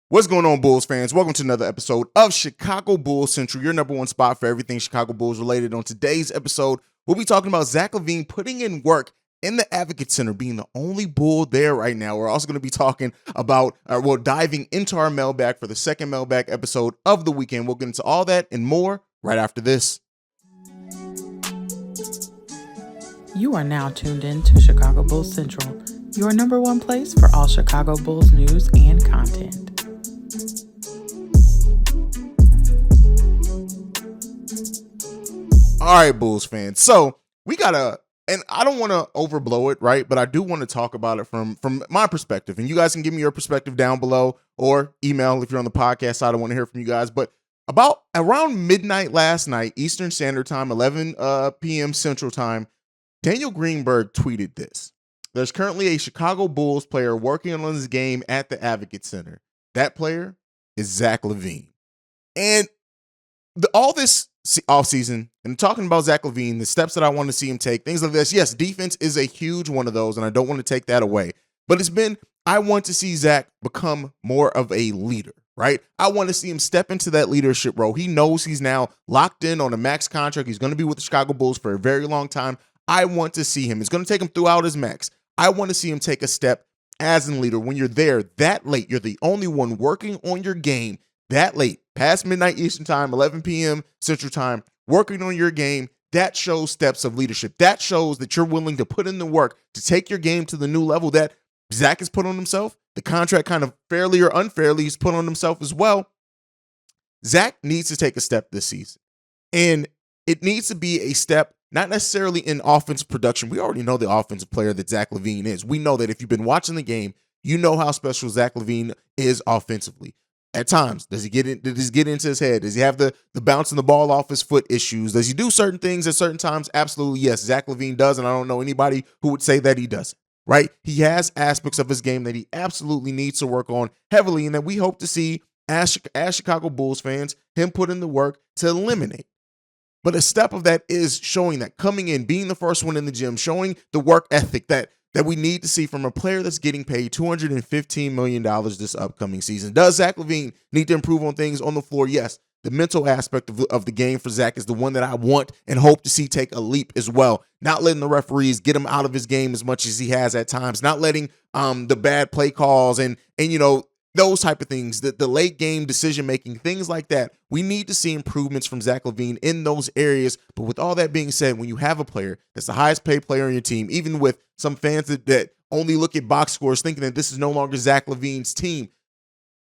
What's going on, Bulls fans? Welcome to another episode of Chicago Bulls Central, your number one spot for everything Chicago Bulls related. On today's episode, we'll be talking about Zach LaVine putting in work in the Advocate Center, being the only Bull there right now. We're also going to be talking about, diving into our mailbag for the second mailbag episode of the weekend. We'll get into all that and more right after this. You are now tuned in to Chicago Bulls Central, your number one place for all Chicago Bulls news and content. All right, Bulls fans. So we gotta, and I don't want to overblow it, right? But I do want to talk about it from my perspective, and you guys can give me your perspective down below or email if you're on the podcast side. I want to hear from you guys. But about around midnight last night, Eastern Standard Time, 11 p.m. Central Time, Daniel Greenberg tweeted this: "There's currently a Chicago Bulls player working on his game at the Advocate Center. That player is Zach LaVine." And all this offseason, and talking about Zach LaVine, the steps that I want to see him take, things like this. Yes, defense is a huge one of those, and I don't want to take that away. But I want to see Zach become more of a leader, right? I want to see him step into that leadership role. He knows he's now locked in on a max contract. He's going to be with the Chicago Bulls for a very long time. I want to see him. It's going to take him throughout his max. I want to see him take a step as a leader. When you're there that late, you're the only one working on your game that late, past midnight Eastern Time, 11 p.m. Central Time, working on your game. That shows steps of leadership. That shows that you're willing to put in the work to take your game to the new level that Zach has put on himself. The contract, kind of fairly or unfairly, he's put on himself as well. Zach needs to take a step this season. And it needs to be a step not necessarily in offensive production. We already know the offensive player that Zach LaVine is. We know that if you've been watching the game, you know how special Zach LaVine is offensively. At times, does he get into his head? Does he have the bouncing the ball off his foot issues? Does he do certain things at certain times? Absolutely, yes. Zach LaVine does, and I don't know anybody who would say that he doesn't, right? He has aspects of his game that he absolutely needs to work on heavily, and that we hope to see, as Chicago Bulls fans, him put in the work to eliminate. But a step of that is showing that, coming in, being the first one in the gym, showing the work ethic that we need to see from a player that's getting paid $215 million this upcoming season. Does Zach LaVine need to improve on things on the floor? Yes. The mental aspect of the game for Zach is the one that I want and hope to see take a leap as well. Not letting the referees get him out of his game as much as he has at times. Not letting the bad play calls and those type of things, the late game decision-making, things like that. We need to see improvements from Zach LaVine in those areas. But with all that being said, when you have a player that's the highest paid player on your team, even with some fans that only look at box scores thinking that this is no longer Zach LaVine's team,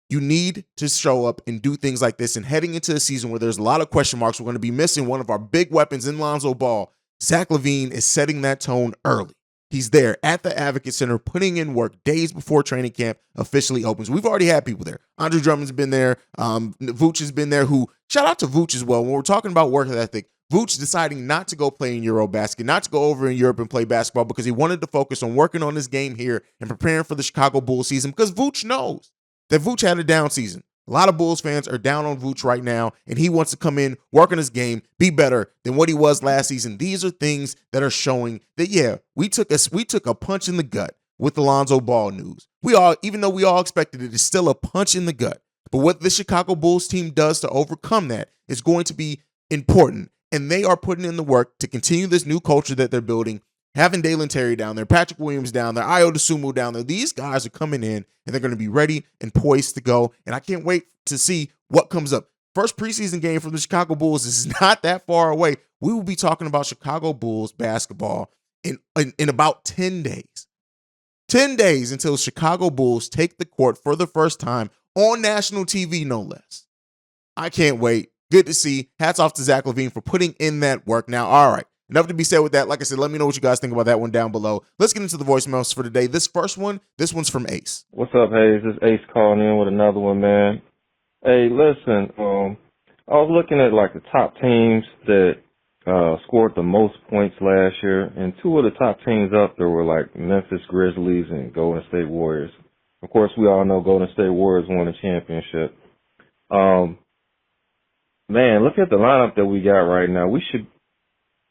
you need to show up and do things like this. And heading into a season where there's a lot of question marks, we're going to be missing one of our big weapons in Lonzo Ball. Zach LaVine is setting that tone early. He's there at the Advocate Center putting in work days before training camp officially opens. We've already had people there. Andre Drummond's been there. Vooch has been there. Shout out to Vooch as well. When we're talking about work ethic, Vooch deciding not to go play in Eurobasket, not to go over in Europe and play basketball because he wanted to focus on working on his game here and preparing for the Chicago Bulls season, because Vooch knows that Vooch had a down season. A lot of Bulls fans are down on Vooch right now, and he wants to come in, work on his game, be better than what he was last season. These are things that are showing that, yeah, we took a punch in the gut with the Lonzo Ball news. Even though we all expected it, it's still a punch in the gut. But what the Chicago Bulls team does to overcome that is going to be important, and they are putting in the work to continue this new culture that they're building. Having Dalen Terry down there, Patrick Williams down there, Ayo Dosunmu down there. These guys are coming in, and they're going to be ready and poised to go. And I can't wait to see what comes up. First preseason game from the Chicago Bulls is not that far away. We will be talking about Chicago Bulls basketball in about 10 days. 10 days until Chicago Bulls take the court for the first time on national TV, no less. I can't wait. Good to see. Hats off to Zach LaVine for putting in that work. Now, all right. Enough to be said with that. Like I said, let me know what you guys think about that one down below. Let's get into the voicemails for today. This one's from Ace. What's up, Haize? This is Ace calling in with another one, man. Hey, listen, I was looking at like the top teams that scored the most points last year, and two of the top teams up there were like Memphis Grizzlies and Golden State Warriors. Of course, we all know Golden State Warriors won the championship. Man, look at the lineup that we got right now.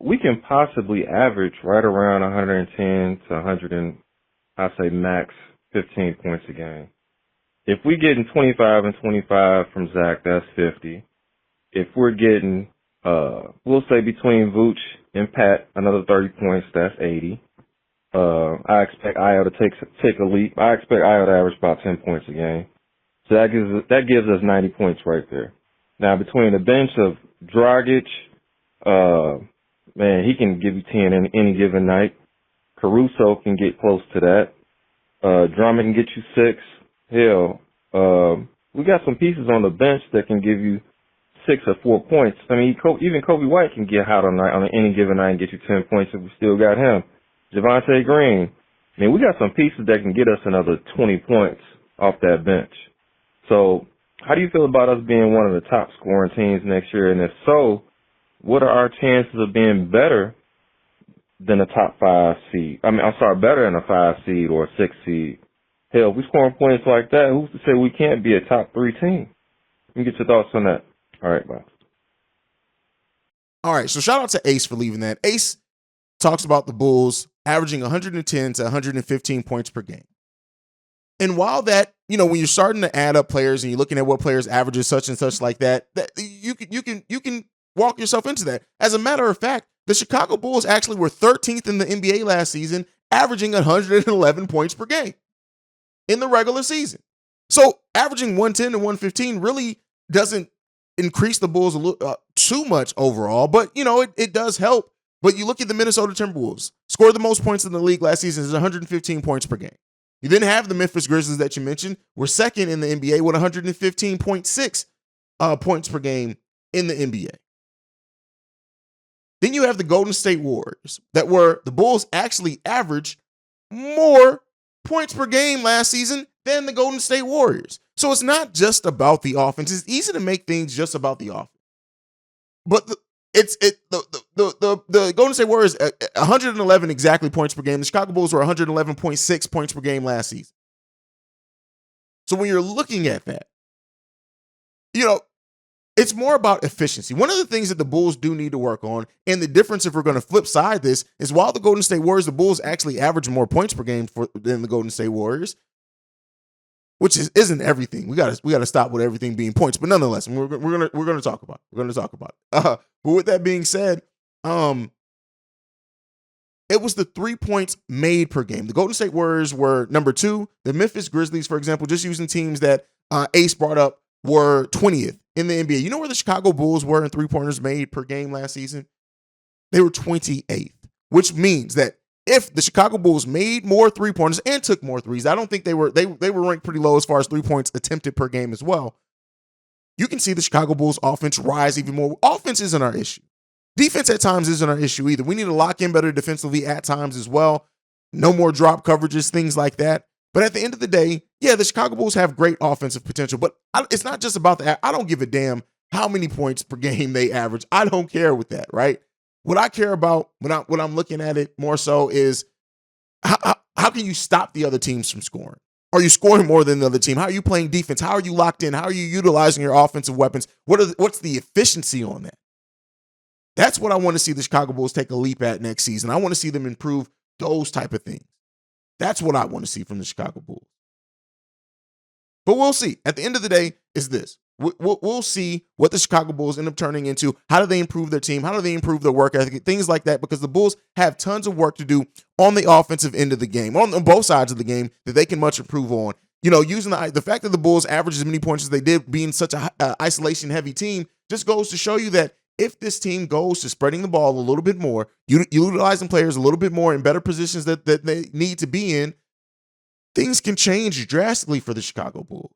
We can possibly average right around 110 to 100 and I say max 15 points a game. if we getting 25 and 25 from Zach, that's 50. If we're getting, we'll say between Vooch and Pat, another 30 points, that's 80. I expect Io to take a leap. I expect Io to average about 10 points a game. So that gives us 90 points right there. Now, between the bench of Dragic, man, he can give you 10 any given night. Caruso can get close to that. Drummond can get you 6. Hell, we got some pieces on the bench that can give you 6 or 4 points. I mean, even Kobe White can get hot on any given night and get you 10 points if we still got him. Javonte Green. I mean, we got some pieces that can get us another 20 points off that bench. So, how do you feel about us being one of the top scoring teams next year? And if so, what are our chances of being better than a top 5 seed? Better than a 5 seed or a 6 seed. Hell, if we scoring points like that, who's to say we can't be a top 3 team? Let me get your thoughts on that. All right, bye. All right, so shout out to Ace for leaving that. Ace talks about the Bulls averaging 110 to 115 points per game. And while that, when you're starting to add up players and you're looking at what players averages such and such like that you can walk yourself into that. As a matter of fact, the Chicago Bulls actually were 13th in the NBA last season, averaging 111 points per game in the regular season. So averaging 110 to 115 really doesn't increase the Bulls too much overall, but it does help. But you look at the Minnesota Timberwolves, scored the most points in the league last season, is 115 points per game. You then have the Memphis Grizzlies that you mentioned, were second in the NBA with 115.6 points per game in the NBA. Then you have the Golden State Warriors, the Bulls actually averaged more points per game last season than the Golden State Warriors. So it's not just about the offense. It's easy to make things just about the offense. But the Golden State Warriors 111 exactly points per game. The Chicago Bulls were 111.6 points per game last season. So when you're looking at that, it's more about efficiency. One of the things that the Bulls do need to work on, and the difference if we're going to flip side this, is while the Golden State Warriors, the Bulls actually average more points per game than the Golden State Warriors, which isn't everything. We got to stop with everything being points, but nonetheless, we're gonna talk about it. We're gonna talk about it. But with that being said, it was the 3 points made per game. The Golden State Warriors were number 2. The Memphis Grizzlies, for example, just using teams that Ace brought up, were 20th in the NBA. You know where the Chicago Bulls were in 3-pointers made per game last season? They were 28th, which means that if the Chicago Bulls made more 3-pointers and took more threes, I don't think they were ranked pretty low as far as 3 points attempted per game as well. You can see the Chicago Bulls offense rise even more. Offense isn't our issue. Defense at times isn't our issue either. We need to lock in better defensively at times as well. No more drop coverages, things like that. But at the end of the day, yeah, the Chicago Bulls have great offensive potential, but it's not just about that. I don't give a damn how many points per game they average. I don't care with that, right? What I care about when I'm looking at it more so is how can you stop the other teams from scoring? Are you scoring more than the other team? How are you playing defense? How are you locked in? How are you utilizing your offensive weapons? What's the efficiency on that? That's what I want to see the Chicago Bulls take a leap at next season. I want to see them improve those type of things. That's what I want to see from the Chicago Bulls. But we'll see. At the end of the day, is this. We'll see what the Chicago Bulls end up turning into. How do they improve their team? How do they improve their work ethic? Things like that, because the Bulls have tons of work to do on the offensive end of the game, on both sides of the game, that they can much improve on. Using the fact that the Bulls average as many points as they did, being such a isolation-heavy team, just goes to show you that if this team goes to spreading the ball a little bit more, utilizing players a little bit more in better positions that they need to be in, things can change drastically for the Chicago Bulls.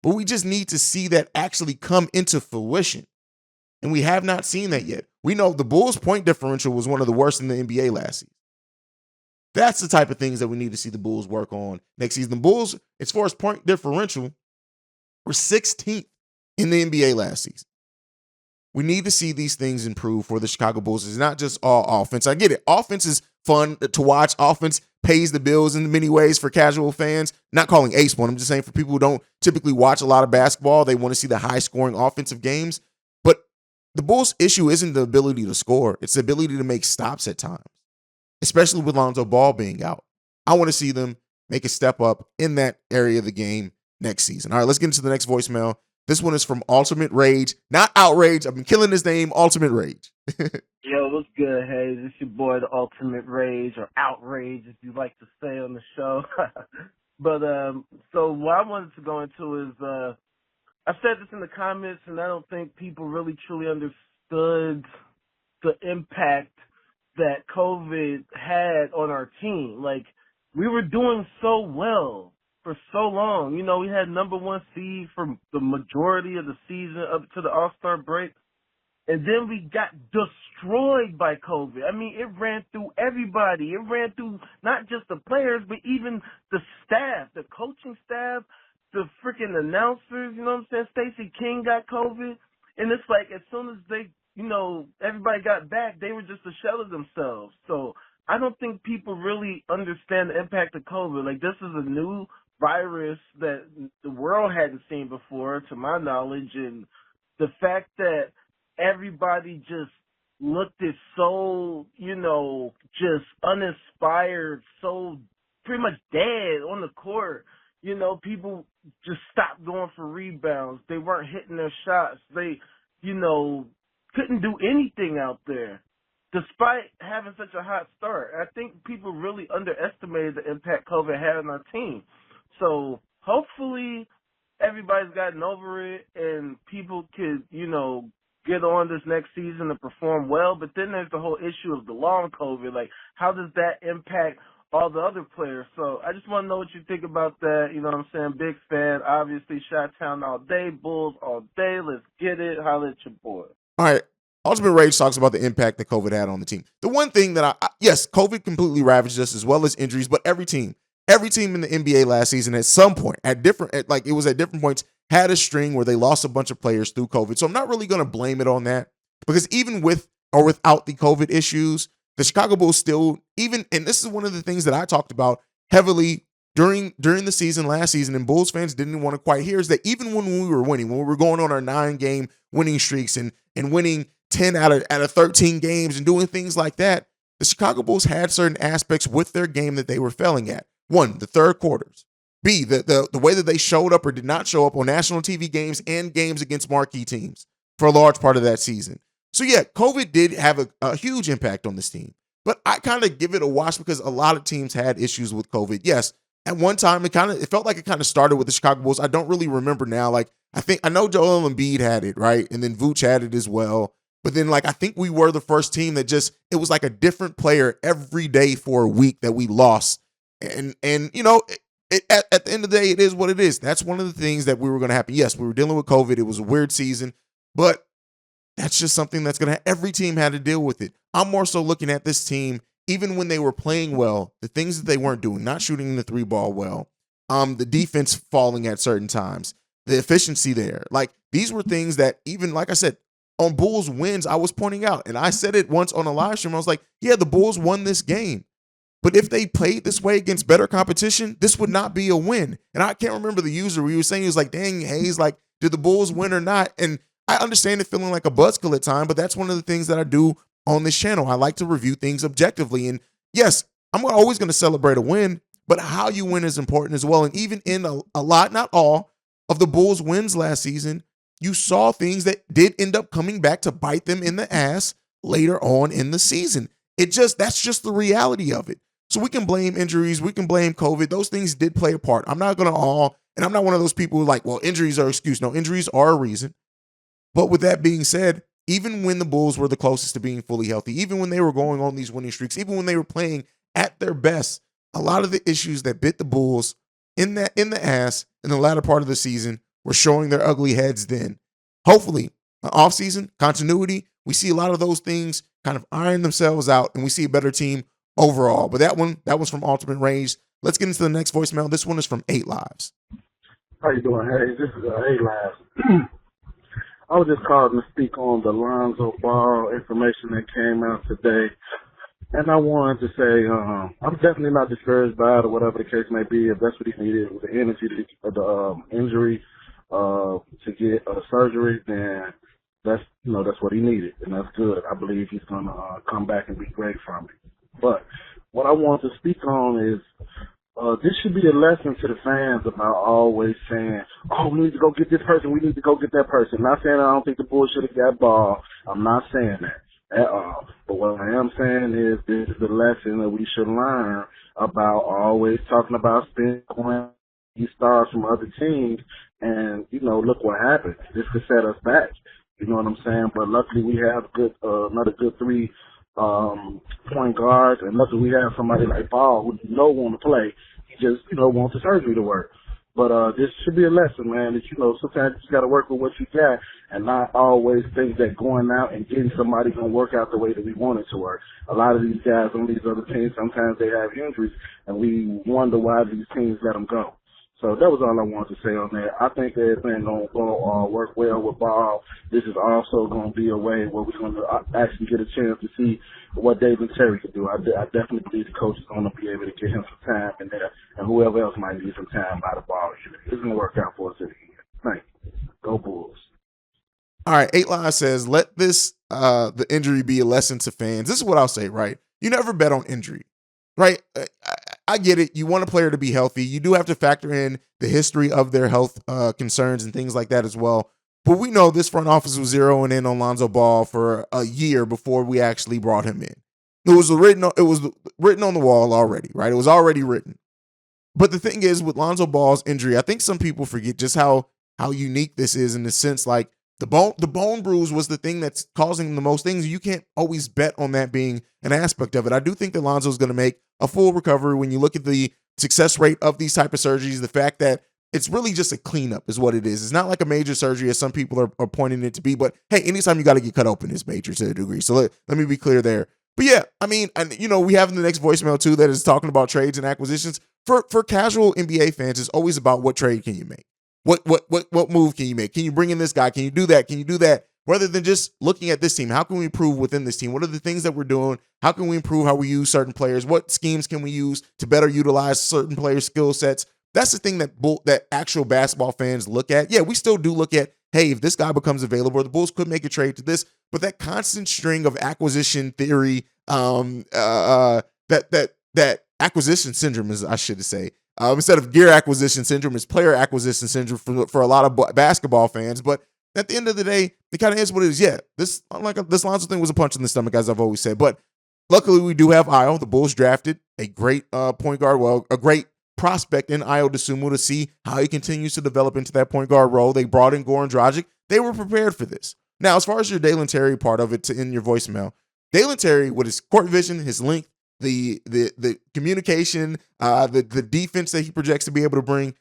But we just need to see that actually come into fruition. And we have not seen that yet. We know the Bulls' point differential was one of the worst in the NBA last season. That's the type of things that we need to see the Bulls work on next season. The Bulls, as far as point differential, were 16th in the NBA last season. We need to see these things improve for the Chicago Bulls. It's not just all offense. I get it. Offense is fun to watch. Offense pays the bills in many ways for casual fans. Not calling Ace one. I'm just saying for people who don't typically watch a lot of basketball, they want to see the high-scoring offensive games. But the Bulls' issue isn't the ability to score. It's the ability to make stops at times, especially with Lonzo Ball being out. I want to see them make a step up in that area of the game next season. All right, let's get into the next voicemail. This one is from Ultimate Rage, not Outrage. I've been killing his name, Ultimate Rage. Yo, what's good, Haize? It's your boy, the Ultimate Rage, or Outrage, if you like to say on the show. But, so what I wanted to go into is, I said this in the comments, and I don't think people really truly understood the impact that COVID had on our team. Like, we were doing so well for so long. You know, we had number one seed for the majority of the season up to the All-Star break. And then we got destroyed by COVID. I mean, it ran through everybody. It ran through not just the players, but even the staff, the coaching staff, the freaking announcers. You know what I'm saying? Stacey King got COVID. And it's like as soon as they, you know, everybody got back, they were just a shell of themselves. So I don't think people really understand the impact of COVID. Like, this is a new virus that the world hadn't seen before, to my knowledge. And the fact that everybody just looked at so, you know, just uninspired, so pretty much dead on the court. You know, people just stopped going for rebounds. They weren't hitting their shots. They, you know, couldn't do anything out there despite having such a hot start. I think people really underestimated the impact COVID had on our team. So hopefully everybody's gotten over it and people could, you know, get on this next season to perform well. But then there's the whole issue of the long COVID. Like, how does that impact all the other players? So I just want to know what you think about that. You know what I'm saying? Big fan. Obviously, Chi-Town all day, Bulls all day. Let's get it. Holla at your boy. All right. Ultimate Rage talks about the impact that COVID had on the team. The one thing that yes, COVID completely ravaged us as well as injuries, but every team in the NBA last season at some point, at different points, had a string where they lost a bunch of players through COVID. So I'm not really going to blame it on that, because even with or without the COVID issues, the Chicago Bulls still, and this is one of the things that I talked about heavily during the season last season, and Bulls fans didn't want to quite hear, is that even when we were winning, when we were going on our 9-game winning streaks and winning 10 out of 13 games and doing things like that, the Chicago Bulls had certain aspects with their game that they were failing at. One, the third quarters. B, the way that they showed up or did not show up on national TV games and games against marquee teams for a large part of that season. So yeah, COVID did have a huge impact on this team. But I kind of give it a watch because a lot of teams had issues with COVID. Yes, at one time it felt like it kind of started with the Chicago Bulls. I don't really remember now. Like, I know Joel Embiid had it, right? And then Vooch had it as well. But then, like, I think we were the first team that it was like a different player every day for a week that we lost. And you know, at the end of the day, it is what it is. That's one of the things that we were going to happen. Yes, we were dealing with COVID. It was a weird season, but that's just something that's going to, every team had to deal with it. I'm more so looking at this team, even when they were playing well, the things that they weren't doing, not shooting the 3-ball well, the defense falling at certain times, the efficiency there. Like, these were things that, even like I said, on Bulls wins, I was pointing out, and I said it once on a live stream. I was like, yeah, the Bulls won this game. But if they played this way against better competition, this would not be a win. And I can't remember the user. We were saying, he was like, dang, Haize, like, did the Bulls win or not? And I understand it feeling like a buzzkill at time, but that's one of the things that I do on this channel. I like to review things objectively. And yes, I'm always going to celebrate a win, but how you win is important as well. And even in a lot, not all, of the Bulls' wins last season, you saw things that did end up coming back to bite them in the ass later on in the season. That's just the reality of it. So we can blame injuries, we can blame COVID. Those things did play a part. I'm not going to and I'm not one of those people who are like, well, injuries are an excuse. No, injuries are a reason. But with that being said, even when the Bulls were the closest to being fully healthy, even when they were going on these winning streaks, even when they were playing at their best, a lot of the issues that bit the Bulls in the ass in the latter part of the season were showing their ugly heads then. Hopefully, offseason, continuity, we see a lot of those things kind of iron themselves out, and we see a better team overall. But that was from Ultimate Rage. Let's get into the next voicemail. This one is from 8 Lives. How you doing, Haize? This is 8 Lives. I was just calling to speak on the Lonzo Ball information that came out today. And I wanted to say, I'm definitely not discouraged by it or whatever the case may be. If that's what he needed with the energy, the injury, to get surgery, then that's what he needed, and that's good. I believe he's gonna come back and be great from it. But what I want to speak on is This should be a lesson to the fans about always saying, oh, we need to go get this person, we need to go get that person. Not saying I don't think the Bulls should have got Ball. I'm not saying that at all. But what I am saying is this is the lesson that we should learn about always talking about spending these stars from other teams. And, look what happened. This could set us back. You know what I'm saying? But luckily we have another good three point guards, and luckily we have somebody like Ball who want to play. He just, wants the surgery to work. But this should be a lesson, man, that, sometimes you just got to work with what you got and not always think that going out and getting somebody going to work out the way that we want it to work. A lot of these guys on these other teams, sometimes they have injuries, and we wonder why these teams let them go. So that was all I wanted to say on that. I think that everything's going to work well with Ball. This is also going to be a way where we're going to actually get a chance to see what David Terry can do. I definitely believe the coach is going to be able to get him some time in there, and whoever else might need some time by the Ball. It's going to work out for us at the end. Thank you. Go Bulls. All right, 8 Live says, let this the injury be a lesson to fans. This is what I'll say, right? You never bet on injury, right? I get it. You want a player to be healthy. You do have to factor in the history of their health concerns and things like that as well. But we know this front office was zeroing in on Lonzo Ball for a year before we actually brought him in. It was written on the wall already, right? It was already written. But the thing is, with Lonzo Ball's injury, I think some people forget just how unique this is in the sense, like, the bone bruise was the thing that's causing the most things. You can't always bet on that being an aspect of it. I do think that Lonzo's going to make a full recovery when you look at the success rate of these type of surgeries. The fact that it's really just a cleanup is what it is. It's not like a major surgery as some people are pointing it to be. But hey, anytime you got to get cut open is major to a degree. So let me be clear there. But yeah, I mean, we have in the next voicemail too that is talking about trades and acquisitions. For casual NBA fans, it's always about what trade can you make. What move can you make? Can you bring in this guy? Can you do that? Can you do that? Rather than just looking at this team, how can we improve within this team? What are the things that we're doing? How can we improve how we use certain players? What schemes can we use to better utilize certain players' skill sets? That's the thing that actual basketball fans look at. Yeah, we still do look at, hey, if this guy becomes available, the Bulls could make a trade to this. But that constant string of acquisition theory, that acquisition syndrome is, I should say. Instead of gear acquisition syndrome, it's player acquisition syndrome for a lot of basketball fans. But at the end of the day, it kind of is what it is. Yeah, this Lonzo thing was a punch in the stomach, as I've always said. But luckily, we do have Ayo. The Bulls drafted a great point guard, a great prospect in Ayo Dosunmu to see how he continues to develop into that point guard role. They brought in Goran Dragic. They were prepared for this. Now, as far as your Dalen Terry part of it in your voicemail, Dalen Terry, with his court vision, his length, the communication, the defense that he projects to be able to bring,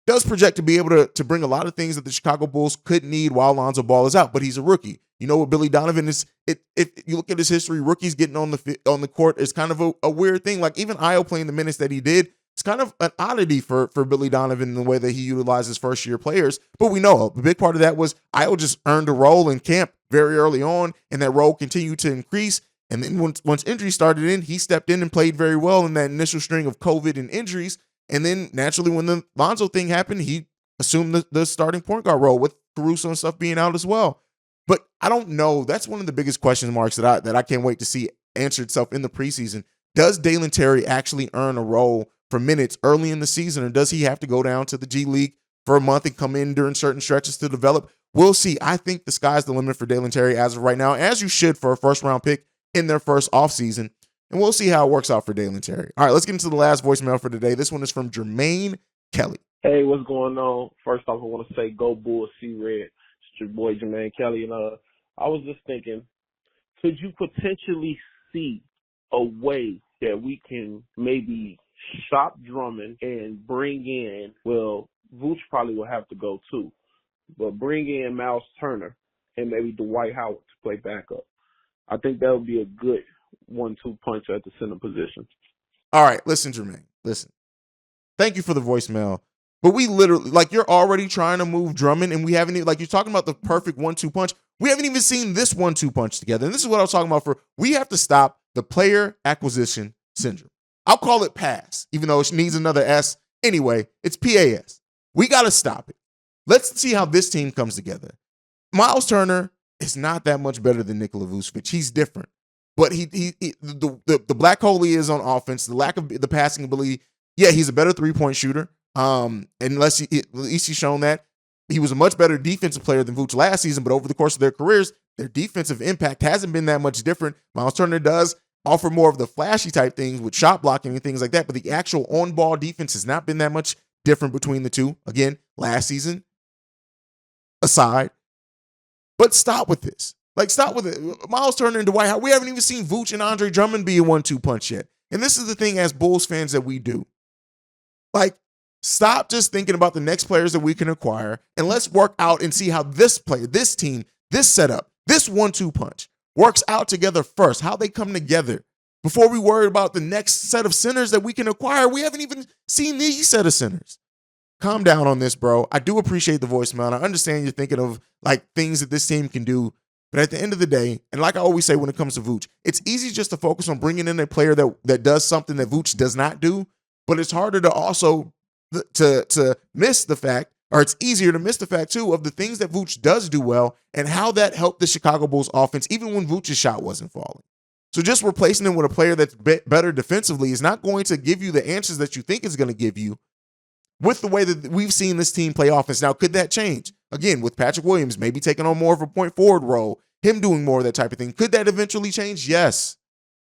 does project to be able to bring a lot of things that the Chicago Bulls could need while Lonzo Ball is out. But he's a rookie. You know what Billy Donovan is? If you look at his history, rookies getting on the court is kind of a weird thing. Like even Ayo playing the minutes that he did, it's kind of an oddity for Billy Donovan in the way that he utilizes first-year players. But we know a big part of that was Ayo just earned a role in camp very early on, and that role continued to increase. And then once injuries started in, he stepped in and played very well in that initial string of COVID and injuries. And then naturally, when the Lonzo thing happened, he assumed the starting point guard role with Caruso and stuff being out as well. But I don't know. That's one of the biggest question marks that I can't wait to see answer itself in the preseason. Does Dalen Terry actually earn a role for minutes early in the season, or does he have to go down to the G League for a month and come in during certain stretches to develop? We'll see. I think the sky's the limit for Dalen Terry as of right now, as you should for a first-round pick in their first offseason. And we'll see how it works out for Dalen Terry. All right, let's get into the last voicemail for today. This one is from Jermaine Kelly. Hey, what's going on? First off, I want to say go Bulls, C-Red. It's your boy Jermaine Kelly. And I was just thinking, could you potentially see a way that we can maybe shop Drummond and bring in, well, Vooch probably will have to go too, but bring in Myles Turner and maybe Dwight Howard to play backup? I think that would be a good 1-2 punch at the center position. All right, listen, Jermaine. Listen. Thank you for the voicemail. But we literally, like, you're already trying to move Drummond, and we haven't even, like, you're talking about the perfect 1-2 punch. We haven't even seen this 1-2 punch together. And this is what I was talking about we have to stop the player acquisition syndrome. I'll call it PASS, even though it needs another S. Anyway, it's PAS. We got to stop it. Let's see how this team comes together. Myles Turner is not that much better than Nikola Vucevic. He's different. But the black hole he is on offense, the lack of the passing ability, Yeah, he's a better 3-point shooter. Unless at least he's shown that. He was a much better defensive player than Vooch last season, but over the course of their careers, their defensive impact hasn't been that much different. Myles Turner does offer more of the flashy type things with shot blocking and things like that, but the actual on-ball defense has not been that much different between the two. Again, last season aside. But stop with this. Like, stop with it. Myles Turner and Dwight Howard, we haven't even seen Vooch and Andre Drummond be a 1-2 punch yet. And this is the thing as Bulls fans that we do. Like, stop just thinking about the next players that we can acquire, and let's work out and see how this player, this team, this setup, this 1-2 punch works out together first, how they come together before we worry about the next set of centers that we can acquire. We haven't even seen these set of centers. Calm down on this, bro. I do appreciate the voicemail, and I understand you're thinking of like things that this team can do. But at the end of the day, and like I always say when it comes to Vooch, it's easy just to focus on bringing in a player that does something that Vooch does not do, but it's harder to also to miss the fact, or it's easier to miss the fact too, of the things that Vooch does do well and how that helped the Chicago Bulls offense even when Vooch's shot wasn't falling. So just replacing him with a player that's better defensively is not going to give you the answers that you think it's going to give you with the way that we've seen this team play offense. Now, could that change? Again, with Patrick Williams maybe taking on more of a point forward role, him doing more of that type of thing. Could that eventually change? Yes.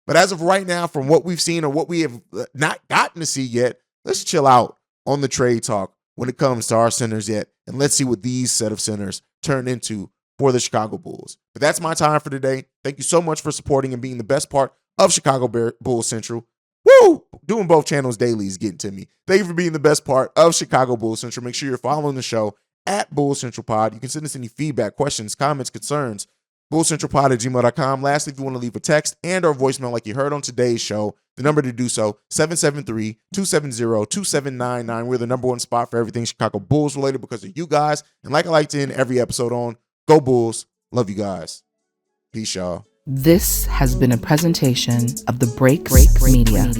But as of right now, from what we've seen or what we have not gotten to see yet, let's chill out on the trade talk when it comes to our centers yet. And let's see what these set of centers turn into for the Chicago Bulls. But that's my time for today. Thank you so much for supporting and being the best part of Chicago Bulls Central. Woo! Doing both channels daily is getting to me. Thank you for being the best part of Chicago Bulls Central. Make sure you're following the show at Bulls Central Pod. You can send us any feedback, questions, comments, concerns, bullcentralpod@gmail.com. Lastly, if you want to leave a text and or voicemail like you heard on today's show, the number to do so, 773-270-2799. We're the number one spot for everything Chicago Bulls related because of you guys. And like I like to end every episode on, go Bulls. Love you guys. Peace, y'all. This has been a presentation of the Break Media.